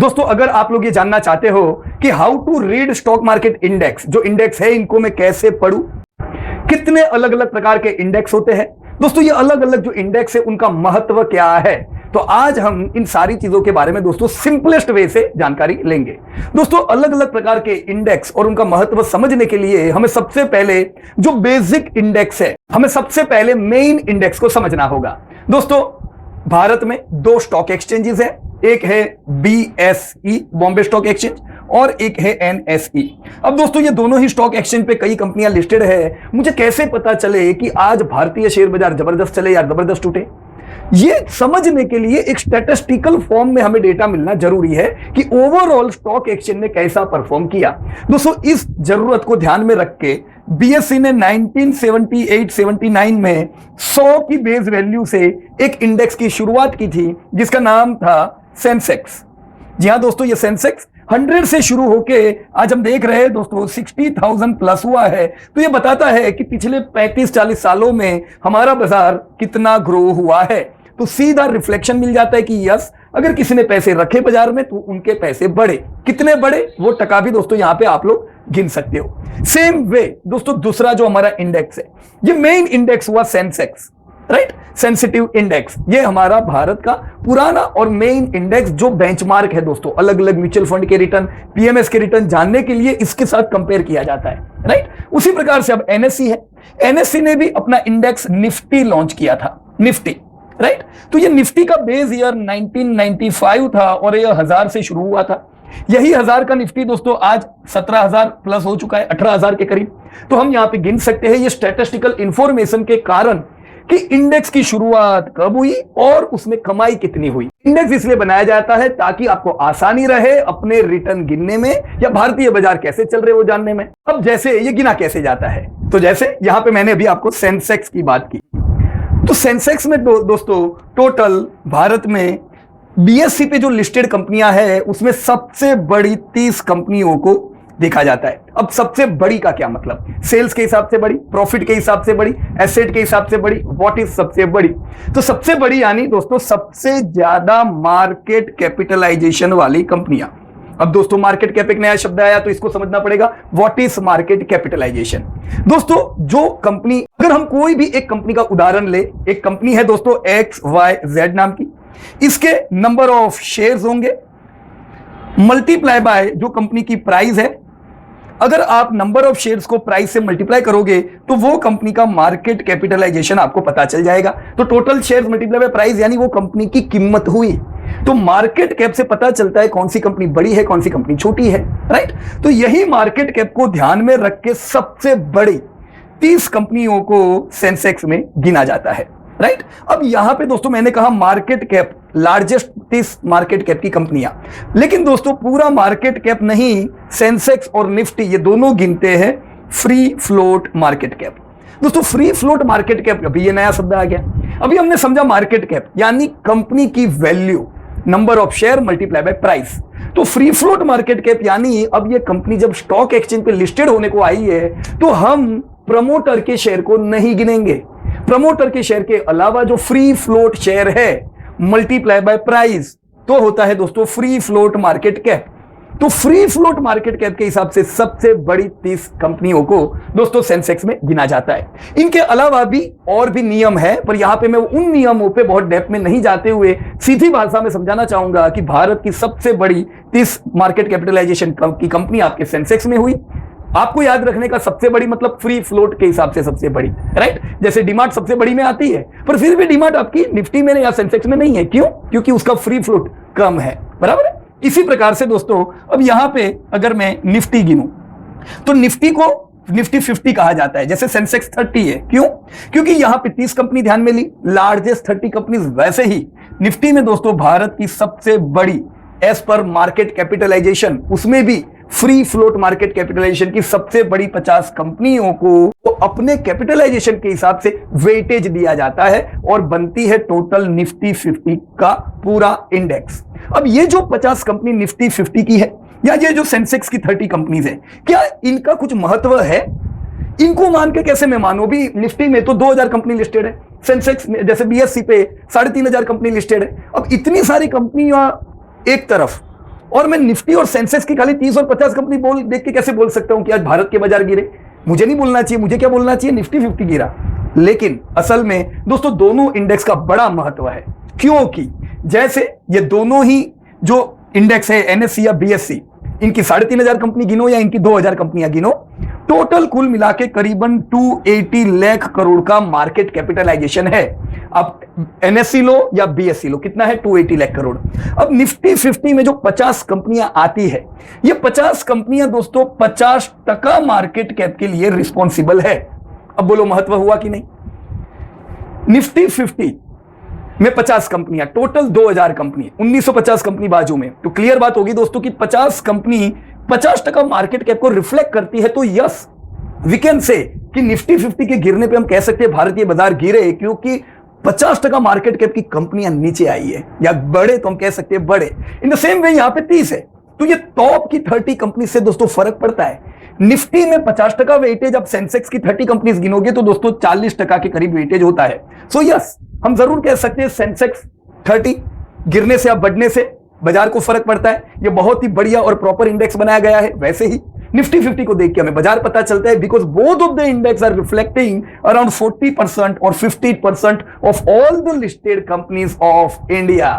दोस्तों अगर आप लोग ये जानना चाहते हो कि how to read stock market index, जो इंडेक्स है इनको मैं कैसे पढूं, कितने अलग अलग प्रकार के इंडेक्स होते हैं, दोस्तों ये अलग अलग जो इंडेक्स है उनका महत्व क्या है, तो आज हम इन सारी चीजों के बारे में दोस्तों सिंपलेस्ट वे से जानकारी लेंगे। दोस्तों अलग अलग प्रकार के इंडेक्स और उनका महत्व समझने के लिए हमें सबसे पहले जो बेसिक इंडेक्स है, हमें सबसे पहले मेन इंडेक्स को समझना होगा। दोस्तों भारत में दो स्टॉक एक्सचेंजेस हैं, एक है BSE बॉम्बे स्टॉक एक्सचेंज और एक है NSE। अब दोस्तों ये दोनों ही स्टॉक एक्सचेंज पे कई कंपनियां लिस्टेड है, मुझे कैसे पता चले कि आज भारतीय शेयर बाजार जबरदस्त चले या जबरदस्त टूटे, ये समझने के लिए एक स्टैटिस्टिकल फॉर्म में हमें डेटा मिलना जरूरी है कि ओवरऑल स्टॉक एक्सचेंज ने कैसा परफॉर्म किया। दोस्तों इस जरूरत को ध्यान में रख के BSE ने 1978-79 में 100 की बेस वैल्यू से एक इंडेक्स की शुरुआत की थी जिसका नाम था सेंसेक्स। जी हां दोस्तों, ये सेंसेक्स 100 से शुरू होके आज हम देख रहे हैं दोस्तों 60,000 प्लस हुआ है। तो ये बताता है कि पिछले 35-40 सालों में हमारा बाजार कितना ग्रो हुआ है। तो सीधा रिफ्लेक्शन मिल जाता है कि यस, अगर किसी ने पैसे रखे बाजार में तो उनके पैसे बढ़े, कितने बढ़े वो टका भी दोस्तों यहां पे आप लोग गिन सकते हो। सेम वे दोस्तों दूसरा जो हमारा इंडेक्स है, ये मेन इंडेक्स हुआ सेंसेक्स, राइट, सेंसिटिव इंडेक्स। ये हमारा भारत का पुराना और मेन इंडेक्स जो बेंचमार्क है दोस्तों, अलग अलग म्यूचुअल फंड के रिटर्न, PMS के रिटर्न जानने के लिए इसके साथ कंपेयर किया जाता है, राइट। उसी प्रकार से अब NSE है, NSE ने भी अपना इंडेक्स निफ्टी लॉन्च किया था, निफ्टी, राइट। तो ये निफ्टी का बेस ईयर 1995 था और ये 1000 से शुरू हुआ था। यही 1000 का निफ्टी दोस्तों आज 17,000 प्लस हो चुका है, 18,000 के करीब। तो हम यहां पे गिन सकते हैं ये स्टैटिस्टिकल इंफॉर्मेशन के कारण कि इंडेक्स की शुरुआत कब हुई और उसमें कमाई कितनी हुई। इंडेक्स इसलिए बनाया जाता है ताकि आपको आसानी रहे अपने रिटर्न गिनने में या भारतीय बाजार कैसे चल रहे वो जानने में। अब जैसे ये गिना कैसे जाता है, तो जैसे यहां पे मैंने अभी आपको सेंसेक्स की बात की, तो सेंसेक्स में दोस्तों टोटल भारत में BSE पे जो लिस्टेड कंपनियां हैं उसमें सबसे बड़ी 30 कंपनियों को देखा जाता है। अब सबसे बड़ी का क्या मतलब, सेल्स के हिसाब से बड़ी, प्रॉफिट के हिसाब से बड़ी, एसेट के हिसाब से बड़ी, व्हाट इज सबसे बड़ी, तो सबसे बड़ी यानी दोस्तों सबसे ज्यादा मार्केट कैपिटलाइजेशन वाली कंपनियां। अब दोस्तों मार्केट कैप एक नया शब्द आया तो इसको समझना पड़ेगा, व्हाट इज मार्केट कैपिटलाइजेशन। दोस्तों जो कंपनी, अगर हम कोई भी एक कंपनी का उदाहरण ले, एक कंपनी है दोस्तों XYZ नाम की, इसके नंबर ऑफ शेयर्स होंगे मल्टीप्लाई बाय जो कंपनी की प्राइस है। अगर आप नंबर ऑफ शेयर्स को प्राइस से मल्टीप्लाई करोगे तो वो कंपनी का मार्केट कैपिटलाइजेशन आपको पता चल जाएगा। तो total shares multiply by price यानी वो कंपनी की कीमत हुई। तो मार्केट कैप से पता चलता है कौन सी कंपनी बड़ी है, कौन सी कंपनी छोटी है, राइट। तो यही मार्केट कैप को ध्यान में रख के सबसे बड़ी 30 कंपनियों को सेंसेक्स में गिना जाता है, राइट। अब यहां पे दोस्तों मैंने कहा market cap, largest 30 market cap की कंपनियां, लेकिन दोस्तों पूरा मार्केट कैप नहीं, सेंसेक्स और निफ्टी ये दोनों गिनते हैं फ्री फ्लोट मार्केट कैप। दोस्तों फ्री फ्लोट मार्केट कैप, अभी ये नया शब्द आ गया। अभी हमने समझा मार्केट कैप यानी कंपनी की value, number of share multiply by price. तो फ्री फ्लोट मार्केट कैप यानी अब ये कंपनी जब स्टॉक एक्सचेंज पे लिस्टेड होने को आई है तो हम प्रमोटर के शेयर को नहीं गिनेंगे। प्रमोटर के शेयर के अलावा जो फ्री फ्लोट शेयर है मल्टीप्लाई बाय प्राइस तो होता है दोस्तों फ्री फ्लोट मार्केट कैप। तो फ्री फ्लोट मार्केट कैप के हिसाब से सबसे बड़ी 30 कंपनियों को दोस्तों सेंसेक्स में गिना जाता है। इनके अलावा भी और भी नियम है, पर यहां पे मैं उन नियमों पे बहुत डेप्थ में नहीं जाते हुए सीधी भाषा में समझाना चाहूंगा कि भारत की सबसे बड़ी 30 मार्केट कैपिटलाइजेशन की कंपनी आपके सेंसेक्स में हुई। आपको याद रखने का सबसे बड़ी मतलब फ्री फ्लोट के हिसाब से सबसे बड़ी, राइट। जैसे डीमार्ट सबसे बड़ी में आती है, पर फिर भी डीमार्ट आपकी निफ्टी में या सेंसेक्स में नहीं है। क्यों? क्योंकि उसका फ्री फ्लोट कम है, बराबर है। इसी प्रकार से दोस्तों अब यहां पे अगर मैं निफ्टी गिनूं तो निफ्टी को निफ्टी 50 कहा जाता है, जैसे सेंसेक्स 30 है। क्यों? क्योंकि यहां पे 30 कंपनी ध्यान में ली, लार्जेस्ट 30 कंपनीज। वैसे ही निफ्टी में दोस्तों भारत की सबसे बड़ी एज पर मार्केट कैपिटलाइजेशन, उसमें भी फ्री फ्लोट मार्केट कैपिटलाइजेशन की सबसे बड़ी 50 कंपनियों को तो अपने कैपिटलाइजेशन के हिसाब से वेटेज दिया जाता है और बनती है टोटल निफ्टी 50 का पूरा इंडेक्स। अब ये जो 50 कंपनी निफ्टी 50 की है या ये जो सेंसेक्स की 30 कंपनीज है, क्या इनका कुछ महत्व है? इनको मान के कैसे मैं मानूं? भी निफ्टी में तो 2000 कंपनी लिस्टेड है, सेंसेक्स में जैसे BSE पे 3500 कंपनी लिस्टेड है। अब इतनी सारी कंपनियां एक तरफ और मैं निफ्टी और सेंसेक्स की खाली 30 और 50 कंपनी देख के कैसे बोल सकता हूं कि आज भारत के बाजार गिरे? मुझे नहीं बोलना चाहिए, मुझे क्या बोलना चाहिए निफ्टी 50 गिरा। लेकिन असल में दोस्तों दोनों इंडेक्स का बड़ा महत्व है, क्योंकि जैसे ये दोनों ही जो इंडेक्स है एनएससी या बीएससी, इनकी 3,500 कंपनी गिनो या इनकी 2,000 कंपनियां गिनो, टोटल कुल मिला के करीबन 280 लाख करोड़ का मार्केट कैपिटलाइजेशन है। अब एनएससी लो या बीएससी लो, कितना है? 280 लाख करोड़। अब निफ्टी 50 में जो 50 कंपनियां आती है, ये 50 कंपनियां दोस्तों 50% मार्केट कैप के लिए रिस्पॉन्सिबल है। अब बोलो महत्व हुआ कि नहीं? निफ्टी 50 में 50 कंपनियां, टोटल 2,000 कंपनी, 1950 कंपनी बाजू में, तो क्लियर बात होगी दोस्तों कि 50 कंपनी 50% मार्केट कैप को रिफ्लेक्ट करती है। तो यस, वी कैन से कि निफ्टी 50 के गिरने पे हम कह सकते हैं भारतीय बाजार गिरे, क्योंकि 50% मार्केट कैप की कंपनियां नीचे आई है, या बढ़े तो हम कह सकते हैं बढ़े। इन द सेम वे यहां पे 30 है, तो ये टॉप की 30 कंपनी से दोस्तों फर्क पड़ता है। निफ्टी में 50% वेटेज, अब सेंसेक्स की 30 कंपनीज गिनोगे तो दोस्तों 40% के करीब वेटेज होता है। सो यस, हम जरूर कह सकते हैं सेंसेक्स 30 गिरने से या बढ़ने से बाजार को फर्क पड़ता है। ये बहुत ही बढ़िया और प्रॉपर इंडेक्स बनाया गया है। वैसे ही निफ्टी 50 को देख के हमें बाजार पता चलता है, because both of the index are reflecting around 40% और 50% of all the listed companies of India,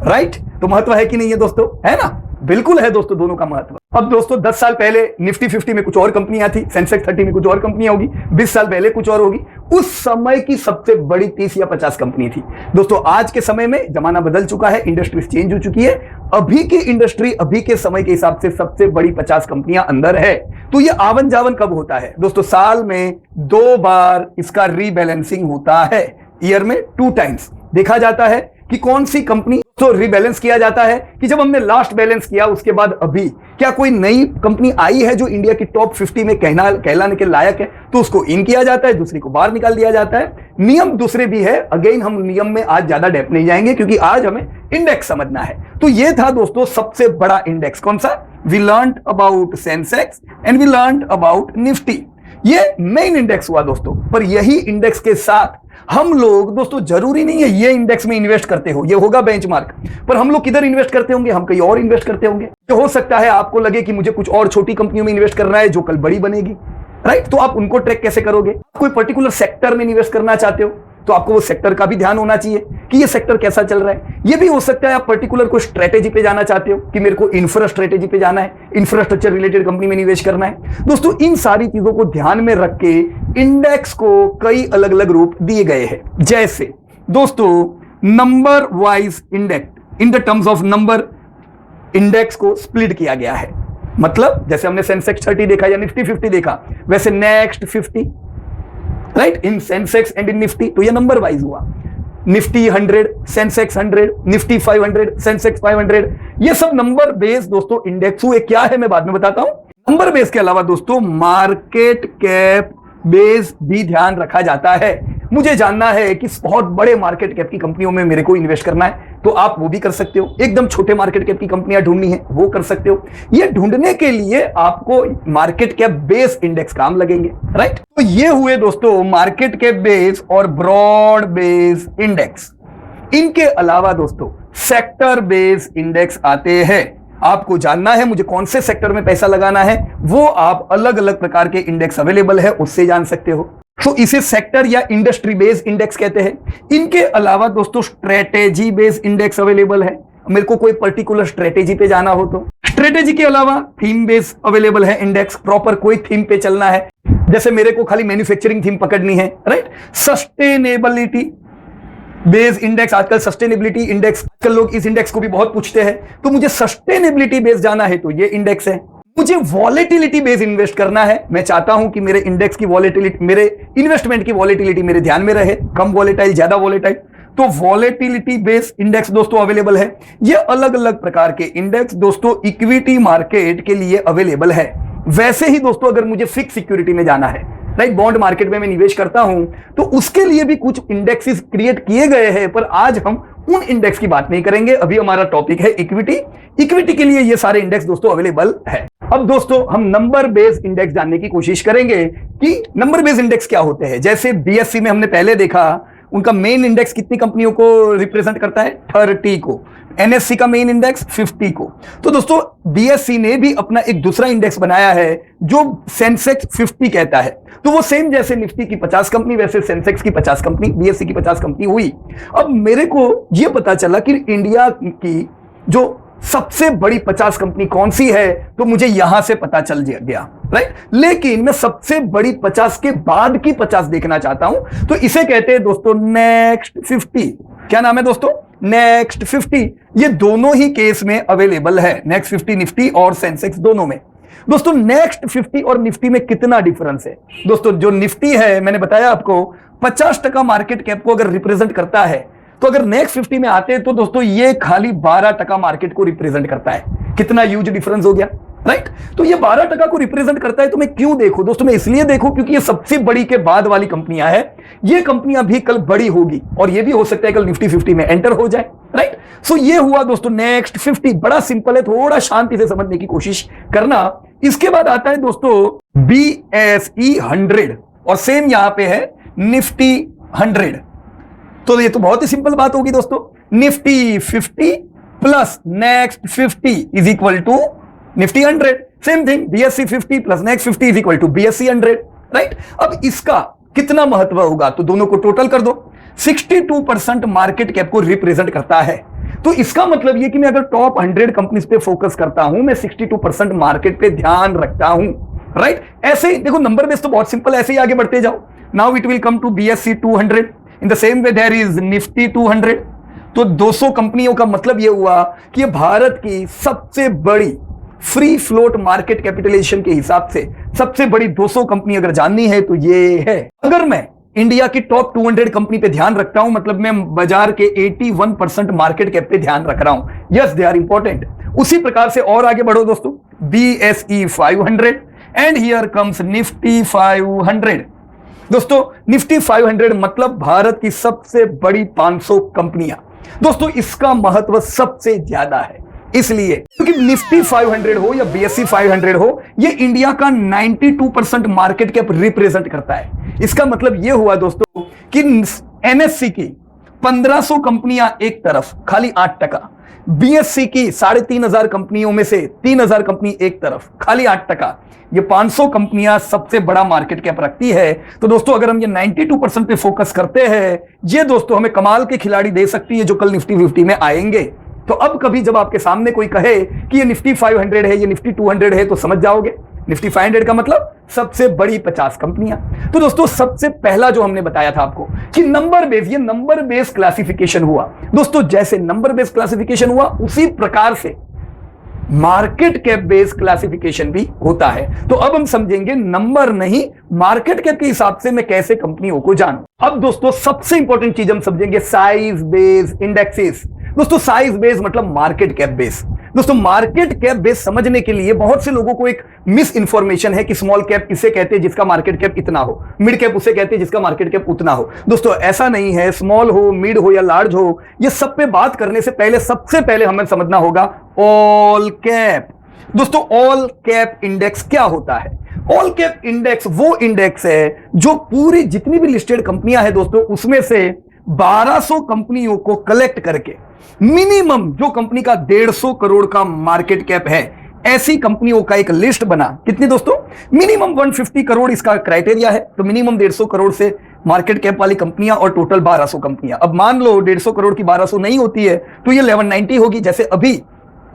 right? तो महत्व है कि नहीं है दोस्तों? है ना? बिल्कुल है दोस्तों, दोनों का महत्व। अब दोस्तों 10 साल पहले निफ्टी 50 में कुछ और कंपनियां थी, सेंसेक्स 30 में कुछ और कंपनियां होगी, 20 साल पहले कुछ और होगी। उस समय की सबसे बड़ी 30 या 50 कंपनी थी। दोस्तों आज के समय में जमाना बदल चुका है, इंडस्ट्री चेंज हो चुकी है। अभी की इंडस्ट्री, अभी के समय के हिसाब से सबसे बड़ी 50 कंपनियां अंदर है। तो ये आवन जावन कब होता है दोस्तों? साल में 2 बार इसका रीबैलेंसिंग होता है। ईयर में 2 टाइम्स देखा जाता है कि कौन सी कंपनी तो रीबैलेंस किया जाता है कि जब हमने लास्ट बैलेंस किया उसके बाद अभी क्या कोई नई कंपनी आई है जो इंडिया की टॉप 50 में कहलाने के लायक है, तो उसको इन किया जाता है, दूसरी को बाहर निकाल दिया जाता है। नियम दूसरे भी है, अगेन हम नियम में आज ज्यादा डेप्थ नहीं जाएंगे क्योंकि आज हमें इंडेक्स समझना है। तो ये था दोस्तों सबसे बड़ा इंडेक्स, कौन सा? We learn about Sensex and we learn about Nifty. ये मेन इंडेक्स हुआ दोस्तों। पर यही इंडेक्स के साथ हम लोग दोस्तों, जरूरी नहीं है ये इंडेक्स में इन्वेस्ट करते हो, ये होगा बेंचमार्क, पर हम लोग किधर इन्वेस्ट करते होंगे? हम कहीं और इन्वेस्ट करते होंगे। तो हो सकता है आपको लगे कि मुझे कुछ और छोटी कंपनियों में इन्वेस्ट करना है जो कल बड़ी बनेगी, राइट? तो आप उनको ट्रैक कैसे करोगे? कोई पर्टिकुलर सेक्टर में इन्वेस्ट करना चाहते हो तो आपको वो सेक्टर का भी ध्यान होना चाहिए कि ये सेक्टर कैसा चल रहा है। ये भी हो सकता है आप पर्टिकुलर कोई स्ट्रेटेजी पे जाना चाहते हो कि मेरे को इंफ्रा स्ट्रेटेजी पे जाना है, इंफ्रास्ट्रक्चर रिलेटेड कंपनी में निवेश करना है। दोस्तों इन सारी चीजों को ध्यान में रख के इंडेक्स को कई अलग अलग रूप दिए गए हैं। जैसे दोस्तों number wise index, in the terms of number index को स्प्लिट किया गया है। मतलब जैसे हमने सेंसेक्स 30 देखा या निफ्टी 50 देखा, वैसे next 50, right, in Sensex and in Nifty. तो ये नंबर वाइज हुआ, निफ्टी 100, सेंसेक्स 100, निफ्टी 500, सेंसेक्स 500, ये सब नंबर बेस दोस्तों इंडेक्स हुए। क्या है मैं बाद में बताता हूं। नंबर बेस के अलावा दोस्तों मार्केट कैप बेस भी ध्यान रखा जाता है। मुझे जानना है कि बहुत बड़े मार्केट कैप की कंपनियों में मेरे को इन्वेस्ट करना है, तो आप वो भी कर सकते हो। एकदम छोटे मार्केट कैप की कंपनियां ढूंढनी है, वो कर सकते हो। ये ढूंढने के लिए आपको मार्केट कैप बेस इंडेक्स काम लगेंगे, राइट? तो ये हुए दोस्तों मार्केट कैप बेस और ब्रॉड बेस इंडेक्स। इनके अलावा दोस्तों सेक्टर बेस इंडेक्स आते हैं। आपको जानना है मुझे कौन से सेक्टर में पैसा लगाना है, वो आप अलग अलग प्रकार के इंडेक्स अवेलेबल है उससे जान सकते हो। तो इसे सेक्टर या इंडस्ट्री बेस्ड इंडेक्स कहते हैं। इनके अलावा दोस्तों स्ट्रेटेजी बेस्ड इंडेक्स अवेलेबल है। मेरे को कोई पर्टिकुलर स्ट्रेटेजी पे जाना हो तो स्ट्रेटेजी के अलावा थीम बेस्ड अवेलेबल है इंडेक्स, प्रॉपर कोई थीम पे चलना है। जैसे मेरे को खाली मैन्युफैक्चरिंग थीम पकड़नी है, राइट? सस्टेनेबिलिटी बेस्ड इंडेक्स, आजकल सस्टेनेबिलिटी इंडेक्स, आजकल लोग इस इंडेक्स को भी बहुत पूछते हैं, तो मुझे सस्टेनेबिलिटी बेस्ड जाना है तो ये इंडेक्स है। मुझे वॉलेटिलिटी बेस इन्वेस्ट करना है, मैं चाहता हूं कि मेरे इंडेक्स की वॉलेटिलिटी, मेरे इन्वेस्टमेंट की वॉलेटिलिटी मेरे ध्यान में रहे, कम वॉलेटाइल ज्यादा वॉलेटाइल, तो वॉलेटिलिटी बेस इंडेक्स दोस्तों अवेलेबल है। ये अलग अलग प्रकार के इंडेक्स दोस्तों इक्विटी मार्केट के लिए अवेलेबल है। वैसे ही दोस्तों अगर मुझे फिक्स सिक्योरिटी में जाना है, राइट, बॉन्ड मार्केट में मैं निवेश करता हूं, तो उसके लिए भी कुछ इंडेक्सेस क्रिएट किए गए हैं, पर आज हम उन इंडेक्स की बात नहीं करेंगे। अभी हमारा टॉपिक है इक्विटी। इक्विटी के लिए ये सारे इंडेक्स दोस्तों अवेलेबल है। अब दोस्तों हम नंबर बेस्ड इंडेक्स जानने की कोशिश करेंगे कि नंबर बेस्ड इंडेक्स क्या होते हैं। जैसे बीएससी में हमने पहले देखा उनका मेन इंडेक्स कितनी कंपनियों को रिप्रेजेंट करता है? 30 को। एनएससी का मेन इंडेक्स 50 को। तो दोस्तों बीएससी ने भी अपना एक दूसरा इंडेक्स बनाया है जो सेंसेक्स 50 कहता है। तो वो सेम जैसे निफ्टी की 50 कंपनी वैसे सेंसेक्स की 50 कंपनी, बीएससी की 50 कंपनी हुई। अब मेरे को यह पता चला कि इंडिया की जो सबसे बड़ी 50 कंपनी कौन सी है, तो मुझे यहां से पता चल गया, राइट। लेकिन मैं सबसे बड़ी 50 के बाद की 50 देखना चाहता हूं, तो इसे कहते हैं दोस्तों नेक्स्ट 50। क्या नाम है दोस्तों? नेक्स्ट 50। ये दोनों ही केस में अवेलेबल है, नेक्स्ट 50 निफ्टी और सेंसेक्स दोनों में। दोस्तों नेक्स्ट 50 और निफ्टी में कितना डिफरेंस है? दोस्तों जो निफ्टी है, मैंने बताया आपको 50% मार्केट कैप को अगर रिप्रेजेंट करता है, तो अगर नेक्स्ट 50 में आते हैं तो दोस्तों ये खाली 12% मार्केट को रिप्रेजेंट करता है। कितना ह्यूज डिफरेंस हो गया, राइट। तो ये 12% को रिप्रेजेंट करता है। तो मैं क्यों देखूं दोस्तों? मैं इसलिए देखूं क्योंकि ये सबसे बड़ी के बाद वाली कंपनियां हैं। ये कंपनियां भी कल बड़ी होगी और ये भी हो सकता है कल निफ्टी 50 में एंटर हो जाए, राइट। सो ये हुआ दोस्तों नेक्स्ट 50। बड़ा सिंपल है, थोड़ा शांति से समझने की कोशिश करना। इसके बाद आता है दोस्तों BSE 100 और सेम यहां पे है निफ्टी 100। तो ये तो बहुत ही सिंपल बात होगी दोस्तों। Nifty 50 plus next 50 is equal to Nifty 100। Same thing, BSE 50 plus next 50 is equal to BSE 100, right. अब इसका कितना महत्व होगा? तो दोनों को टोटल कर दो। 62% मार्केट कैप को रिप्रेजेंट करता है। तो इसका मतलब ये कि मैं अगर टॉप 100 कंपनीज पे फोकस करता हूं, मैं 62% मार्केट पे ध्यान रखता हूं, राइट। ऐसे ही देखो, नंबर बेस तो बहुत सिंपल, ऐसे ही आगे बढ़ते जाओ। Now it will come to BSE 200। In the same way there is Nifty 200। तो 200 कंपनियों का मतलब यह हुआ कि ये भारत की सबसे बड़ी फ्री फ्लोट मार्केट कैपिटलाइजेशन के हिसाब से सबसे बड़ी 200 कंपनी अगर जाननी है तो ये है। अगर मैं इंडिया की टॉप 200 कंपनी पे ध्यान रखता हूं, मतलब मैं बाजार के 81% मार्केट कैप पे ध्यान रख रहा हूं। Yes, they are important. उसी प्रकार से और आगे बढ़ो दोस्तों, BSE 500 and here comes Nifty 500। दोस्तों निफ्टी 500 मतलब भारत की सबसे बड़ी 500 कंपनियां। दोस्तों इसका महत्व सबसे ज्यादा है, इसलिए क्योंकि निफ्टी 500 हो या BSE 500 हो, ये इंडिया का 92% मार्केट कैप रिप्रेजेंट करता है। इसका मतलब यह हुआ दोस्तों कि NSE की 1500 कंपनियां एक तरफ, खाली 8%। BSE की 3500 कंपनियों में से 3000 कंपनी एक तरफ, खाली 8%। ये 500 कंपनियां सबसे बड़ा मार्केट कैप रखती है। तो दोस्तों अगर हम ये 92% पे फोकस करते हैं, ये दोस्तों हमें कमाल के खिलाड़ी दे सकती है जो कल निफ्टी 50 में आएंगे। तो अब कभी जब आपके सामने कोई कहे कि ये निफ्टी 500 है, ये निफ्टी 200 है, तो समझ जाओगे निफ्टी 500 का मतलब सबसे बड़ी 50 कंपनियां। तो दोस्तों सबसे पहला जो हमने बताया था आपको कि नंबर बेस, ये नंबर बेस क्लासिफिकेशन हुआ। दोस्तों जैसे नंबर बेस क्लासिफिकेशन हुआ, उसी प्रकार से मार्केट कैप बेस क्लासिफिकेशन भी होता है। तो अब हम समझेंगे नंबर नहीं, मार्केट कैप के हिसाब से मैं कैसे कंपनियों को जानूं। अब दोस्तों सबसे इंपॉर्टेंट चीज हम समझेंगे साइज बेस इंडेक्सेस। दोस्तों साइज बेस मतलब मार्केट कैप बेस। दोस्तों मार्केट कैप बेस समझने के लिए बहुत से लोगों को एक मिस इंफॉर्मेशन है कि स्मॉल कैप इसे कहते हैं जिसका मार्केट कैप इतना हो, मिड कैप उसे कहते हैं जिसका मार्केट कैप उतना हो। दोस्तों ऐसा नहीं है, स्मॉल हो, मिड हो या लार्ज हो, ये सब पे बात करने से पहले सबसे पहले हमें समझना होगा ऑल कैप। दोस्तों ऑल कैप इंडेक्स क्या होता है? ऑल कैप इंडेक्स वो इंडेक्स है जो पूरी जितनी भी लिस्टेड कंपनियां हैं दोस्तों, उसमें से 1200 कंपनियों को कलेक्ट करके मिनिमम जो कंपनी का 150 करोड़ का मार्केट कैप है, ऐसी कंपनियों का एक लिस्ट बना। कितनी दोस्तों? मिनिमम 150 करोड़ इसका क्राइटेरिया है। तो मिनिमम 150 करोड़ से मार्केट कैप वाली कंपनियां और टोटल 1200 कंपनियां। अब मान लो 150 करोड़ की 1200 नहीं होती है तो ये 1190 होगी। जैसे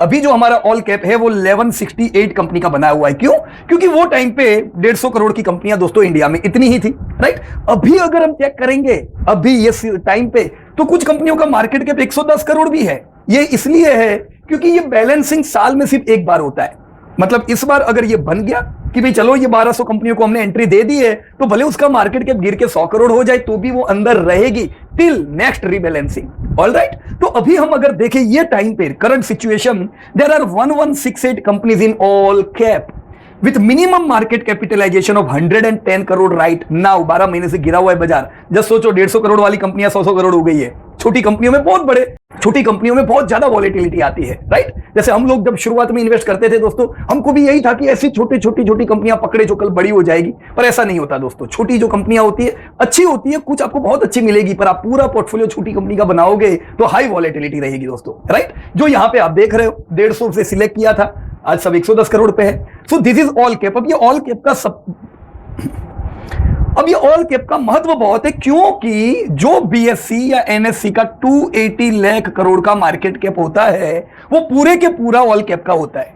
अभी जो हमारा ऑल कैप है वो 1168 कंपनी का बना हुआ है। क्यों? क्योंकि वो टाइम पे 150 करोड़ की कंपनियां दोस्तों इंडिया में इतनी ही थी, राइट। अभी अगर हम चेक करेंगे अभी ये टाइम पे, तो कुछ कंपनियों का मार्केट कैप 110 करोड़ भी है। ये इसलिए है क्योंकि ये बैलेंसिंग साल में सिर्फ एक बार होता है। मतलब इस बार अगर ये बन गया कि भाई चलो ये 1200 कंपनियों को हमने एंट्री दे दी है, तो भले उसका मार्केट कैप गिर के 100 करोड़ हो जाए तो भी वो अंदर रहेगी टिल नेक्स्ट रीबैलेंसिंग। ऑलराइट, तो अभी हम अगर देखें ये टाइम पे current situation, there are 1168 companies in all cap with minimum market capitalization of 110 crore right now. 12 महीने से गिरा हुआ है बाजार। जस्ट सोचो 150 करोड़ वाली कंपनियां 100 करोड़ हो गई है, छोटी कंपनियों में छोटी कंपनियों में बहुत ज्यादा वॉलेटिलिटी आती है, राइट। जैसे हम लोग जब शुरुआत में इन्वेस्ट करते थे दोस्तों, हमको भी यही था कि ऐसी छोटी कंपनियां पकड़े जो कल बड़ी हो जाएगी, पर ऐसा नहीं होता दोस्तों। छोटी जो कंपनियां होती है अच्छी होती है, कुछ आपको बहुत अच्छी मिलेगी, पर आप पूरा पोर्टफोलियो छोटी कंपनी का बनाओगे तो हाई वॉलेटिलिटी रहेगी दोस्तों, राइट। जो यहां पे आप देख रहे हो 150 से सिलेक्ट किया था, आज सब 110 करोड़ पे है। So this is all cap. अब ये ऑल कैप का महत्व बहुत है, क्योंकि जो बीएससी या एनएससी का 280 लाख करोड़ का मार्केट कैप होता है वो पूरे के पूरा ऑल कैप का होता है।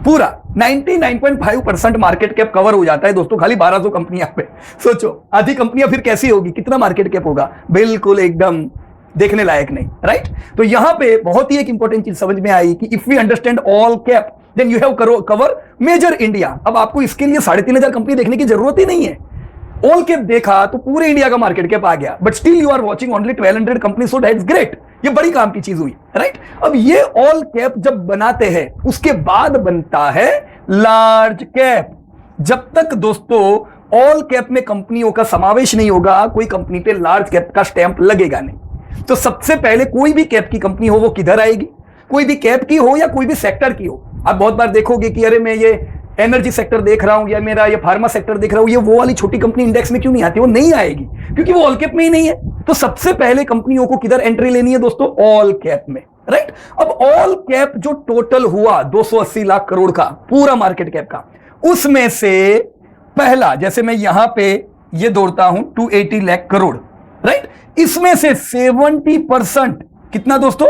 पूरा 99.5% मार्केट कैप कवर हो जाता है दोस्तों, खाली 1200 कंपनियां पे। सोचो आधी कंपनियां फिर कैसी होगी, कितना मार्केट कैप होगा, बिल्कुल एकदम देखने लायक नहीं, राइट। तो यहां पे बहुत ही एक इंपॉर्टेंट चीज समझ में आई कि if we understand all cap then you have cover major India. अब आपको इसके लिए 3500 कंपनी देखने की जरूरत ही नहीं है। ऑल कैप देखा तो पूरे इंडिया का मार्केट कैप आ गया, but still you are watching only 1200 company, so that's great. ये बड़ी काम की चीज हुई, राइट। अब ये ऑल कैप जब बनाते हैं उसके बाद बनता है लार्ज कैप। जब तक दोस्तों ऑल कैप में कंपनियों का समावेश नहीं होगा, कोई कंपनी पे लार्ज कैप का स्टैंप लगेगा नहीं। तो सबसे पहले कोई भी कैप की कंपनी हो वो किधर आएगी, कोई भी कैप की हो या कोई भी सेक्टर की हो। आप बहुत बार देखोगे कि अरे मैं ये एनर्जी सेक्टर देख रहा हूं या मेरा ये फार्मा सेक्टर देख रहा हूं, ये वो वाली छोटी कंपनी इंडेक्स में क्यों नहीं आती, वो नहीं आएगी क्योंकि वो ऑल कैप में ही नहीं है। तो सबसे पहले कंपनियों को किधर एंट्री लेनी है दोस्तों, ऑल कैप में, राइट। अब ऑल कैप जो टोटल हुआ 280 लाख करोड़ का पूरा मार्केट कैप का, उसमें से पहला, जैसे मैं यहां पे ये दौड़ता हूं 280 लाख करोड़, राइट। इसमें से 70% कितना दोस्तों,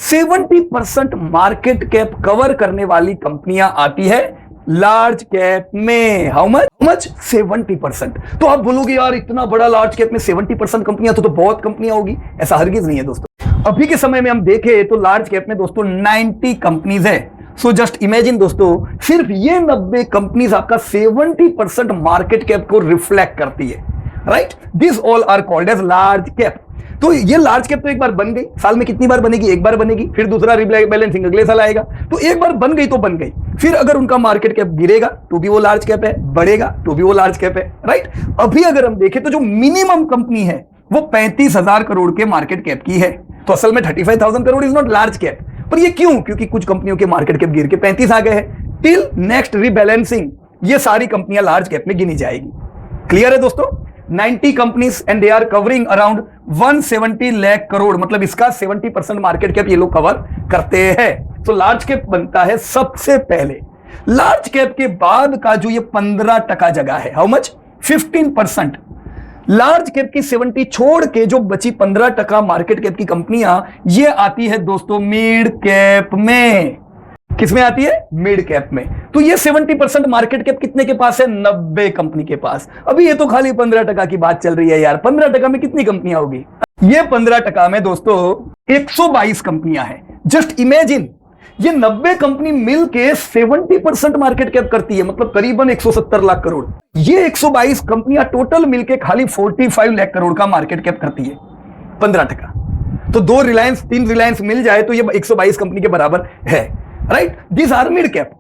70% मार्केट कैप कवर करने वाली कंपनियां आती है लार्ज कैप में। How much 70%। तो आप बोलोगे यार इतना बड़ा लार्ज कैप में 70% कंपनियां तो बहुत कंपनियां होगी, ऐसा हरगिज नहीं है दोस्तों। अभी के समय में हम देखें तो लार्ज कैप में दोस्तों 90 कंपनीज है। सो जस्ट इमेजिन दोस्तों, सिर्फ ये 90 कंपनीज आपका 70% मार्केट कैप को रिफ्लेक्ट करती है, right. This all are called as large cap. तो ये लार्ज कैप तो एक बार बन गई, साल में कितनी बार बनेगी, एक बार बनेगी, फिर दूसरा रीबैलेंसिंग अगले साल आएगा। तो एक बार बन गई तो बन गई, फिर अगर उनका मार्केट कैप गिरेगा तो भी वो लार्ज कैप है, बढ़ेगा तो भी वो लार्ज कैप है, राइट। अभी अगर हम देखें तो जो मिनिमम कंपनी है वो 35,000 करोड़ के मार्केट कैप की है। तो असल में 35,000 crore is not large cap. पर ये क्यों, क्योंकि कुछ कंपनियों के मार्केट कैप गिर के 35 आ गए हैं। टिल नेक्स्ट रीबैलेंसिंग ये सारी कंपनियां लार्ज कैप में गिनी जाएगी। क्लियर है दोस्तों। 90 companies and they are covering around 170 lakh crore, मतलब इसका 70% मार्केट कैप ये लोग कवर करते हैं। तो लार्ज कैप बनता है सबसे पहले। लार्ज कैप के बाद का जो ये 15% जगह है, हाउ मच 15%। लार्ज कैप की 70 छोड़ के जो बची 15% मार्केट कैप की कंपनियां, ये आती है दोस्तों मिड कैप में। किसमें आती है, मिड कैप में। तो ये 70% मार्केट कैप कितने के पास है, 90 कंपनी के पास। अभी ये तो खाली 15% की बात चल रही है यार, 15% में कितनी कंपनियां होगी, ये 15% में दोस्तों 122 कंपनियां हैं। जस्ट इमेजिन, ये 90 कंपनी मिलके 70% मार्केट कैप करती है, मतलब करीबन 170 लाख करोड़। ये 122 कंपनियां टोटल मिलके खाली 45 लाख करोड़ का मार्केट कैप करती है, 15%। तो 2 रिलायंस 3 रिलायंस मिल जाए तो ये 122 कंपनी के बराबर है, right. This are mid cap.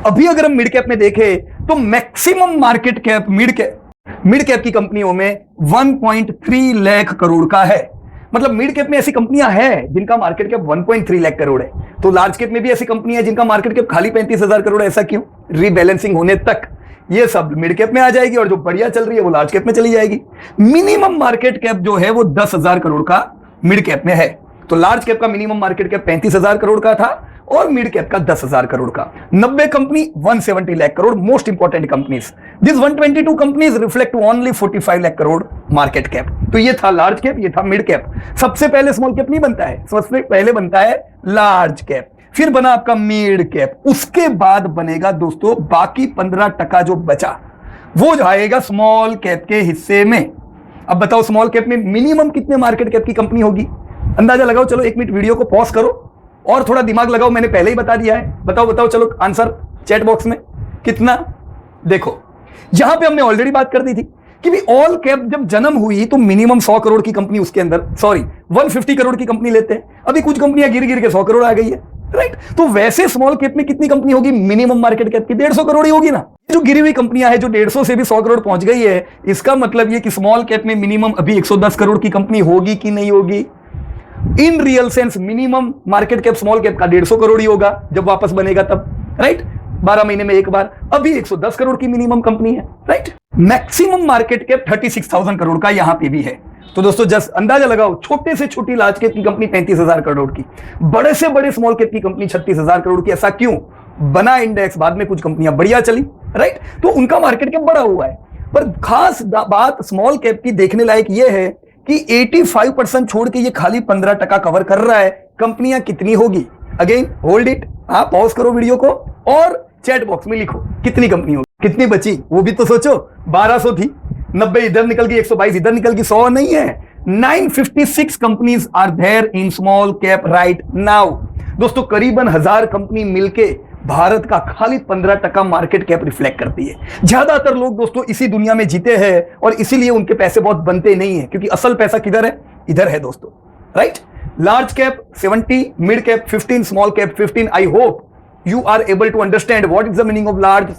अभी अगर हम मिड कैप में देखें तो maximum market cap mid cap की कंपनियों में 1.3 लाख करोड़ का है। मतलब मिड कैप में ऐसी कंपनियां हैं जिनका मार्केट कैप 1.3 लाख करोड़ है। तो लार्ज कैप में भी ऐसी कंपनियां हैं जिनका मार्केट कैप खाली 35,000 करोड़ है। ऐसा क्यों, रीबैलेंसिंग होने तक ये सब मिड कैप में आ जाएगी और जो बढ़िया चल रही है वो लार्ज कैप में चली जाएगी। मिनिमम मार्केट कैप जो है वो 10,000 करोड़ का मिड कैप में है। तो लार्ज कैप का मिनिमम मार्केट कैप 35,000 करोड़ का था और मिड कैप का 10,000 करोड़ का। 90 company 170 lakh crore, most important companies. This 122 companies reflect only 45 lakh crore market cap. तो ये था लार्ज कैप, ये था मिड कैप। सबसे पहले स्मॉल कैप नहीं बनता है, सबसे पहले बनता है लार्ज कैप, फिर बना आपका मिड कैप, उसके बाद बनेगा दोस्तों बाकी 15% जो बचा वो जाएगा स्मॉल कैप के हिस्से में। अब बताओ स्मॉल कैप में मिनिमम कितने मार्केट कैप की कंपनी होगी, अंदाजा लगाओ। चलो 1 मिनट वीडियो को पॉज करो और थोड़ा दिमाग लगाओ, मैंने पहले ही बता दिया है। बताओ चलो आंसर चैट बॉक्स में कितना। देखो यहां पे हमने ऑलरेडी बात कर दी थी कि भी ऑल कैप जब जन्म हुई तो मिनिमम 100 करोड़ की कंपनी उसके अंदर 150 करोड़ की कंपनी लेते हैं। अभी कुछ कंपनियां गिर के 100 करोड़ आ गई है, राइट। तो वैसे स्मॉल कैप में कितनी कंपनी होगी, मिनिमम मार्केट कैप की 150 करोड़ ही होगी ना। जो गिरी हुई कंपनियां है जो 150 से भी 100 करोड़ पहुंच गई है, इसका मतलब ये कि स्मॉल कैप में मिनिमम अभी 110 करोड़ की कंपनी होगी कि नहीं होगी। In real sense minimum market cap small cap का 150 करोड़ ही होगा जब वापस बनेगा तब, राइट। 12 महीने में एक बार। अभी 110 करोड़ की मिनिमम कंपनी है, right. Maximum market cap 36,000 crore का यहां पे भी है। तो दोस्तों जस्ट अंदाजा लगाओ, छोटे से छोटी लार्ज कैप की कंपनी 35,000 करोड़ की, बड़े से बड़े स्मॉल कैप की कंपनी 36,000 करोड़ की। ऐसा क्यों बना इंडेक्स? बाद में कुछ कंपनियां बढ़िया चली, राइट, तो उनका मार्केट कैप बड़ा हुआ है। पर खास बात स्मॉल कैप की देखने लायक यह है कि 85% छोड़ के ये खाली 15% कवर कर रहा है। कंपनियां कितनी होगी? अगेन होल्ड इट, आप पॉज करो वीडियो को और चैट बॉक्स में लिखो कितनी कंपनी होगी, कितनी बची वो भी तो सोचो। 1200 थी, 90 इधर निकल गई, 122 इधर निकल गई, 100 नहीं है। 956 companies are there in small cap right now. दोस्तों करीबन 1000 कंपनी मिलके भारत का खाली 15% मार्केट कैप रिफ्लेक्ट करती है। ज्यादातर लोग दोस्तों इसी दुनिया में जीते हैं और इसीलिए उनके पैसे बहुत बनते नहीं है, क्योंकि असल पैसा किधर है? इधर है दोस्तों, right. Large cap 70, mid cap 15, small cap 15। I hope you are able to understand what is the meaning of large,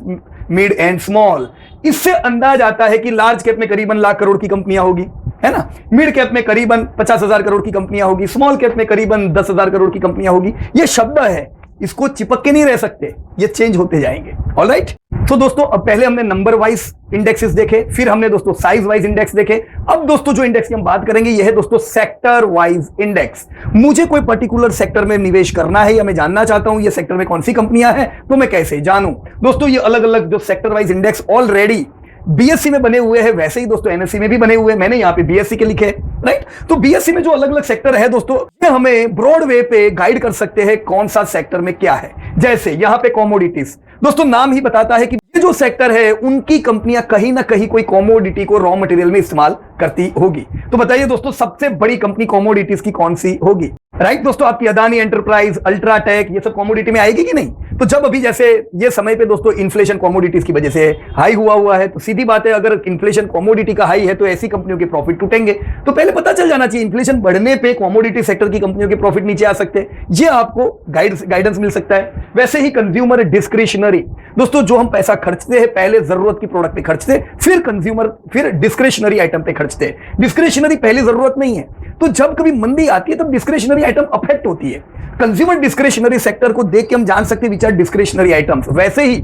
mid and small। इससे अंदाज आता है कि लार्ज कैप में करीबन लाख करोड़ की कंपनियां होगी, है ना। मिड कैप में करीबन 50,000 करोड़ की कंपनियां होगी, स्मॉल कैप में करीबन 10,000 करोड़ की कंपनियां होगी। ये शब्द है, इसको चिपक के नहीं रह सकते, ये चेंज होते जाएंगे। ऑलराइट। तो दोस्तों अब पहले हमने नंबर वाइज इंडेक्सेस देखे, फिर हमने दोस्तों साइज वाइज इंडेक्स देखे। अब दोस्तों जो इंडेक्स की हम बात करेंगे यह है दोस्तों सेक्टर वाइज इंडेक्स। मुझे कोई पर्टिकुलर सेक्टर में निवेश करना है या मैं जानना चाहता हूं ये सेक्टर में कौन सी कंपनियां हैं, तो मैं कैसे जानूं? दोस्तों ये अलग अलग जो sector wise index already BSc में बने हुए हैं, वैसे ही दोस्तों एनएससी में भी बने हुए हैं। मैंने यहाँ पे बीएससी के लिखे, राइट। तो बीएससी में जो अलग अलग सेक्टर है दोस्तों, ये हमें ब्रॉड वे पे गाइड कर सकते हैं कौन सा सेक्टर में क्या है। जैसे यहाँ पे कॉमोडिटीज, दोस्तों नाम ही बताता है कि ये जो सेक्टर है उनकी कंपनियां कहीं ना कहीं कोई कॉमोडिटी को रॉ मटेरियल में इस्तेमाल करती होगी। तो बताइए दोस्तों सबसे बड़ी कंपनी कॉमोडिटीज की कौन सी होगी? राइट दोस्तों, आपकी अदानी एंटरप्राइज, अल्ट्राटेक, ये सब कॉमोडिटी में आएगी कि नहीं? तो जब अभी जैसे ये समय पे दोस्तों इन्फ्लेशन कॉमोडिटीज की वजह से हाई हुआ है, तो सीधी बात है अगर इन्फ्लेशन कॉमोडिटी का हाई है तो ऐसी कंपनियों के प्रॉफिट टूटेंगे। तो पहले पता चल जाना चाहिए इन्फ्लेशन बढ़ने पे कॉमोडिटी सेक्टर की कंपनियों के प्रॉफिट नीचे आ सकते हैं। ये आपको गाइडेंस मिल सकता है। वैसे ही कंज्यूमर डिस्क्रिशनरी, दोस्तों जो हम पैसा खर्चते हैं पहले जरूरत की प्रोडक्ट पे खर्चते, फिर डिस्क्रिशनरी आइटम पे खर्चते। डिस्क्रिशनरी पहले जरूरत नहीं है, तो जब कभी मंदी आती है तब डिस्क्रिशनरी आइटम अफेक्ट होती है। कंज्यूमर डिस्क्रिशनरी सेक्टर को देख के हम जान सकते हैं विच आर डिस्क्रिशनरी आइटम्स। वैसे ही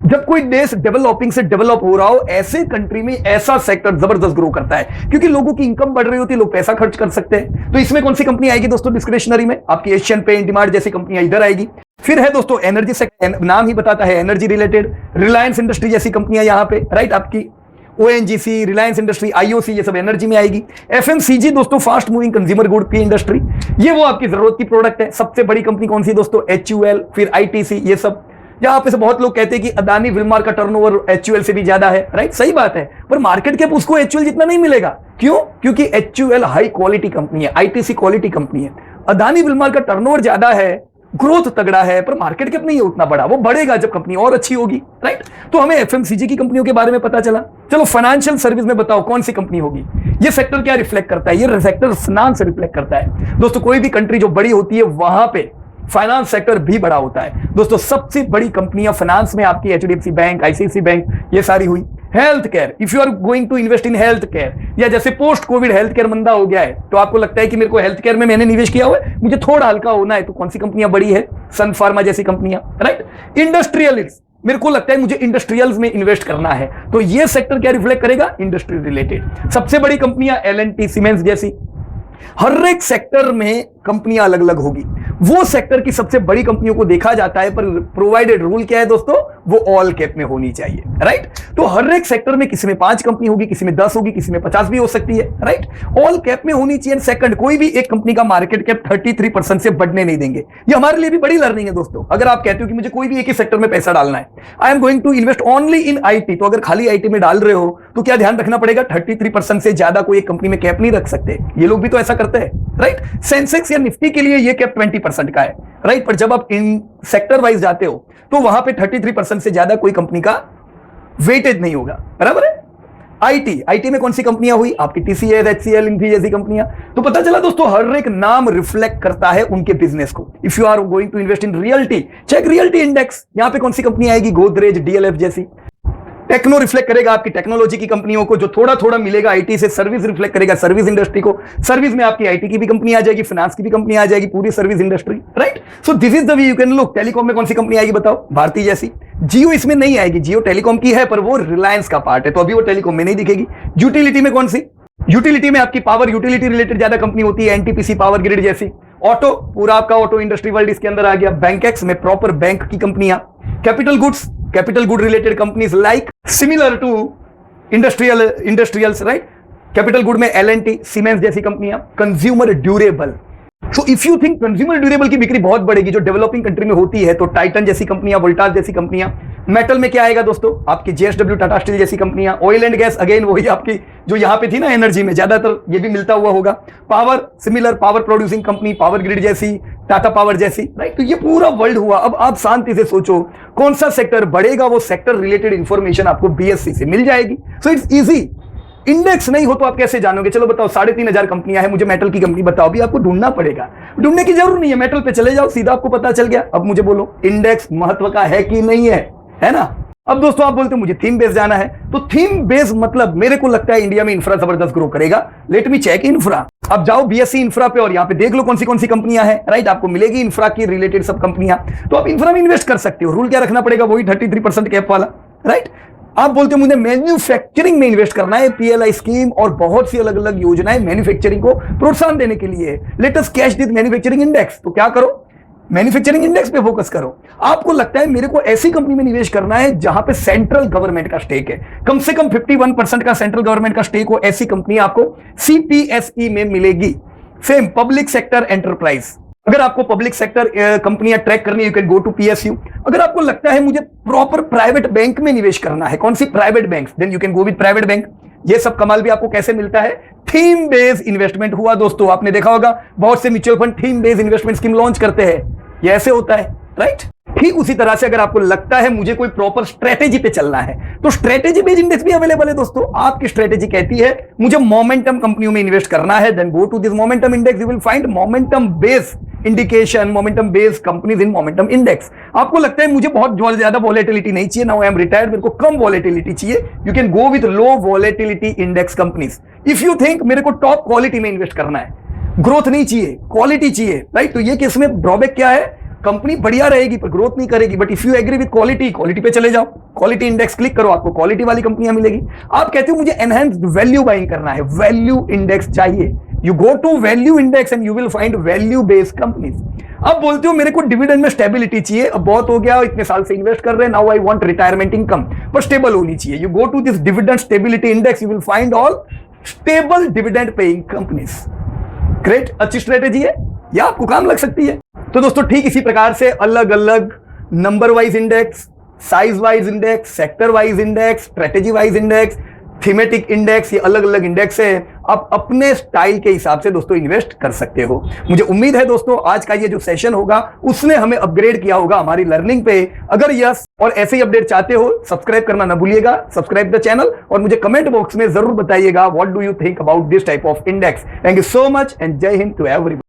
जब कोई देश डेवलपिंग से डेवलप हो रहा हो, ऐसे कंट्री में ऐसा सेक्टर जबरदस्त ग्रो करता है, क्योंकि लोगों की इनकम बढ़ रही होती है, लोग पैसा खर्च कर सकते हैं। तो इसमें कौन सी कंपनी आएगी दोस्तों डिस्क्रिशनरी में? आपकी एशियन पेंट, डिमार्ट जैसी कंपनियां इधर आएगी। फिर है दोस्तों एनर्जी सेक्टर, नाम ही बताता है एनर्जी रिलेटेड, रिलायंस इंडस्ट्री जैसी कंपनियां यहां पे, राइट। आपकी ओएनजीसी, रिलायंस इंडस्ट्री, आईओसी, ये सब एनर्जी में आएगी। एफएमसीजी दोस्तों फास्ट मूविंग कंज्यूमर गुड की इंडस्ट्री, ये वो आपकी जरूरत की प्रोडक्ट है। सबसे बड़ी कंपनी कौन सी दोस्तों? एचयूएल, फिर आईटीसी, ये सब। यहाँ पे से बहुत लोग कहते हैं कि अदानी विलमार का टर्नओवर एचयूएल से भी ज्यादा है, राइट। सही बात है, पर मार्केट कैप उसको एचयूएल जितना नहीं मिलेगा। क्यों? क्योंकि एचयूएल हाई क्वालिटी कंपनी है, आईटीसी क्वालिटी कंपनी है। अदानी विलमार का टर्नओवर ज्यादा है, ग्रोथ तगड़ा है, पर मार्केट कैप नहीं है उतना बड़ा। वो बढ़ेगा जब कंपनी और अच्छी होगी, राइट। तो हमें एफएमसीजी की कंपनियों के बारे में पता चला। चलो फाइनेंशियल सर्विस में बताओ कौन सी कंपनी होगी? ये सेक्टर क्या रिफ्लेक्ट करता है? ये सेक्टर फाइनेंस रिफ्लेक्ट करता है। दोस्तों कोई भी कंट्री जो बड़ी होती है वहां पे फाइनेंस सेक्टर भी बड़ा होता है। दोस्तों सबसे बड़ी कंपनियां फाइनेंस में आपकी एचडीएफसी बैंक, आईसीआईसीआई बैंक, ये सारी हुई। Health care, if you are going to invest in health care, या जैसे पोस्ट कोविड हेल्थ केयर मंदा हो गया है, तो आपको लगता है कि मेरे को हेल्थ केयर में मैंने निवेश किया हुआ है, मुझे थोड़ा हल्का होना है, तो कौन सी कंपनियां बड़ी है? सन फार्मा जैसी कंपनियां, राइट। इंडस्ट्रियलिस्ट, मेरे को लगता है मुझे इंडस्ट्रियल्स में इन्वेस्ट करना है, तो ये सेक्टर क्या रिफ्लेक्ट करेगा? Industry related. सबसे बड़ी कंपनियां एलएनटी, सीमेंस जैसी। हर एक सेक्टर में कंपनियां अलग अलग होगी। वो सेक्टर की सबसे बड़ी कंपनियों को देखा जाता है, पर प्रोवाइडेड रूल क्या है दोस्तों? वो ऑल कैप में होनी चाहिए, राइट। तो हर एक सेक्टर में किसी में 5 कंपनी होगी, किसी में 10 होगी, किसी में 50 भी हो सकती है, राइट। ऑल कैप में होनी चाहिए। सेकंड, कोई भी एक कंपनी का मार्केट कैप 33% से बढ़ने नहीं देंगे। ये हमारे लिए भी बड़ी लर्निंग है दोस्तों। अगर आप कहते हो कि मुझे कोई भी एक ही सेक्टर में पैसा डालना है, I am going to invest only in IT, तो अगर खाली आईटी में डाल रहे हो तो क्या ध्यान रखना पड़ेगा? 33% से ज्यादा कोई एक कंपनी में कैप नहीं रख सकते। ये लोग भी तो ऐसा करते हैं, राइट। सेंसेक्स या निफ्टी के लिए ये कैप 20% का है, राइट। पर जब आप इन सेक्टर वाइज जाते हो तो वहां पे 33% से ज्यादा कोई कंपनी का वेटेज नहीं होगा, बराबर है। आईटी में कौन सी कंपनियां हुई? आपकी टीसीएस, एचसीएल, इन्फी जैसी कंपनियां। तो पता चला दोस्तों हर एक नाम रिफ्लेक्ट करता है उनके बिजनेस को। If you are going to invest in realty, check realty index, यहां पे कौन सी कंपनी आएगी? गोदरेज, डीएलएफ जैसी। टेक्नो रिफ्लेक्ट करेगा आपकी टेक्नोलॉजी की कंपनियों को, जो थोड़ा थोड़ा मिलेगा आईटी से। सर्विस रिफ्लेक्ट करेगा सर्विस इंडस्ट्री को, सर्विस में आपकी आईटी की भी कंपनी आ जाएगी, फाइनेंस की भी कंपनी आ जाएगी, पूरी service industry, right. So this is the way you can look. Telecom में कौन सी कंपनी आएगी बताओ? भारती जैसी। जियो इसमें नहीं आएगी, जियो टेलीकॉम की है पर वो रिलायंस का पार्ट है, तो अभी वो टेलीकॉम में नहीं दिखेगी। यूटिलिटी में कौन सी? यूटिलिटी में आपकी पावर यूटिलिटी रिलेटेड ज्यादा कंपनी होती है, एनटीपीसी, पावर ग्रिड जैसी। ऑटो, पूरा आपका ऑटो इंडस्ट्री वर्ल्ड इसके अंदर आ गया। बैंकेक्स में प्रॉपर बैंक की कंपनियां। Capital goods, capital good related companies like similar to industrials, right. Capital good में एलएनटी, सीमेंस जैसी कंपनियां। Consumer durable, so if you think consumer durable की बिक्री बहुत बढ़ेगी जो डेवलपिंग कंट्री में होती है, तो टाइटन जैसी कंपनियां, वोल्टास जैसी कंपनियां। मेटल में क्या आएगा दोस्तों? आपकी जेएसडब्ल्यू, टाटा स्टील जैसी कंपनियां। ऑयल एंड गैस, अगेन वही आपकी जो यहां पे थी ना एनर्जी में, ज्यादातर ये भी मिलता हुआ होगा। Power, similar power producing company, power grid जैसी, टाटा पावर जैसी, राइट। तो ये पूरा वर्ल्ड हुआ। अब आप शांति से सोचो कौन सा सेक्टर बढ़ेगा, वो सेक्टर रिलेटेड इंफॉर्मेशन आपको बीएससी से मिल जाएगी। So it's easy. इंडेक्स नहीं हो तो आप कैसे जानोगे? चलो बताओ, 3,500 कंपनियां हैं, मुझे मेटल की कंपनी बताओ। भी आपको ढूंढना पड़ेगा, ढूंढने की जरूरत नहीं है, मेटल पे चले जाओ, सीधा आपको पता चल गया। अब मुझे बोलो इंडेक्स महत्व का है कि नहीं है ना? अब दोस्तों आप बोलते हो मुझे थीम बेस जाना है, तो थीम बेस मतलब मेरे को लगता है इंडिया में इंफ्रा जबरदस्त ग्रो करेगा। Let me check infra. अब जाओ बीएससी इंफ्रा पे और यहाँ पे देख लो कौन सी कंपनियां हैं, राइट। आपको मिलेगी इंफ्रा की रिलेटेड सब कंपनियां, तो आप इंफ्रा में इन्वेस्ट कर सकते हो। रूल क्या रखना पड़ेगा? वही 33% कैप वाला, राइट। आप बोलते हो मुझे मैन्युफैक्चरिंग में इन्वेस्ट करना है, पीएलआई स्कीम और बहुत सी अलग अलग योजनाएं मैन्युफैक्चरिंग को प्रोत्साहन देने के लिए। Let us catch this manufacturing index. तो क्या करो? मैन्युफैक्चरिंग इंडेक्स पे फोकस करो। आपको लगता है मेरे को ऐसी कंपनी में निवेश करना है जहां पे सेंट्रल गवर्नमेंट का स्टेक है, कम से कम 51% का सेंट्रल गवर्नमेंट का स्टेक हो, ऐसी कंपनी आपको सीपीएसई में मिलेगी। Same public sector enterprise. अगर आपको पब्लिक सेक्टर कंपनियां ट्रैक करनी है, you can go to PSU. अगर आपको लगता है मुझे प्रॉपर प्राइवेट बैंक में निवेश करना है, कौन सी? Private bank, then you can go with private bank. ये सब कमाल भी आपको कैसे मिलता है? थीम बेस्ड इन्वेस्टमेंट हुआ दोस्तों। आपने देखा होगा बहुत से mutual fund theme based investment scheme launch करते हैं, ये ऐसे होता है, राइट। ठीक उसी तरह से अगर आपको लगता है मुझे कोई प्रॉपर स्ट्रेटेजी पे चलना है, तो स्ट्रेटेजी बेस्ड इंडेक्स भी अवेलेबल है दोस्तों। आपकी स्ट्रेटेजी कहती है मुझे मोमेंटम कंपनियों में इन्वेस्ट करना है, then go to this momentum index. You will find momentum based indication, momentum based companies in momentum index. आपको लगता है मुझे बहुत ज्यादा वॉलेटिलिटी नहीं चाहिए, नाउ आई एम रिटायर्ड, मेरे को कम वॉलेटिलिटी चाहिए, you can go with low volatility index companies. If you think मेरे को टॉप क्वालिटी में इन्वेस्ट करना है, ग्रोथ नहीं चाहिए, क्वालिटी चाहिए, राइट। तो ये केस में ड्रॉबैक क्या है? कंपनी बढ़िया रहेगी पर ग्रोथ नहीं करेगी। But if you agree with quality, quality पे चले जाओ, क्वालिटी इंडेक्स क्लिक करो, आपको क्वालिटी वाली कंपनियां मिलेगी। आप कहते हो मुझे एनहांस्ड वैल्यू बाइंग करना है, वैल्यू इंडेक्स चाहिए, you go to value index and you will find value based companies. अब बोलते हो मेरे को डिविडेंड में स्टेबिलिटी चाहिए, अब बहुत हो गया, इतने साल से इन्वेस्ट कर रहे हैं, now I want retirement income, पर स्टेबल होनी चाहिए। You go to this dividend stability index, you will find all stable dividend paying companies. Great, अच्छी स्ट्रेटेजी है, या आपको काम लग सकती है। तो दोस्तों ठीक इसी प्रकार से अलग अलग number wise index, size wise index, sector wise index, strategy wise index, thematic index, ये अलग अलग इंडेक्स है। आप अपने स्टाइल के हिसाब से दोस्तों इन्वेस्ट कर सकते हो। मुझे उम्मीद है दोस्तों आज का ये जो सेशन होगा उसने हमें अपग्रेड किया होगा हमारी लर्निंग पे। अगर यस और ऐसे ही अपडेट चाहते हो, सब्सक्राइब करना ना भूलिएगा, सब्सक्राइब द चैनल, और मुझे कमेंट बॉक्स में जरूर बताइएगा what do you think about this type of index. Thank you so much and जय हिंद टू एवरीवन।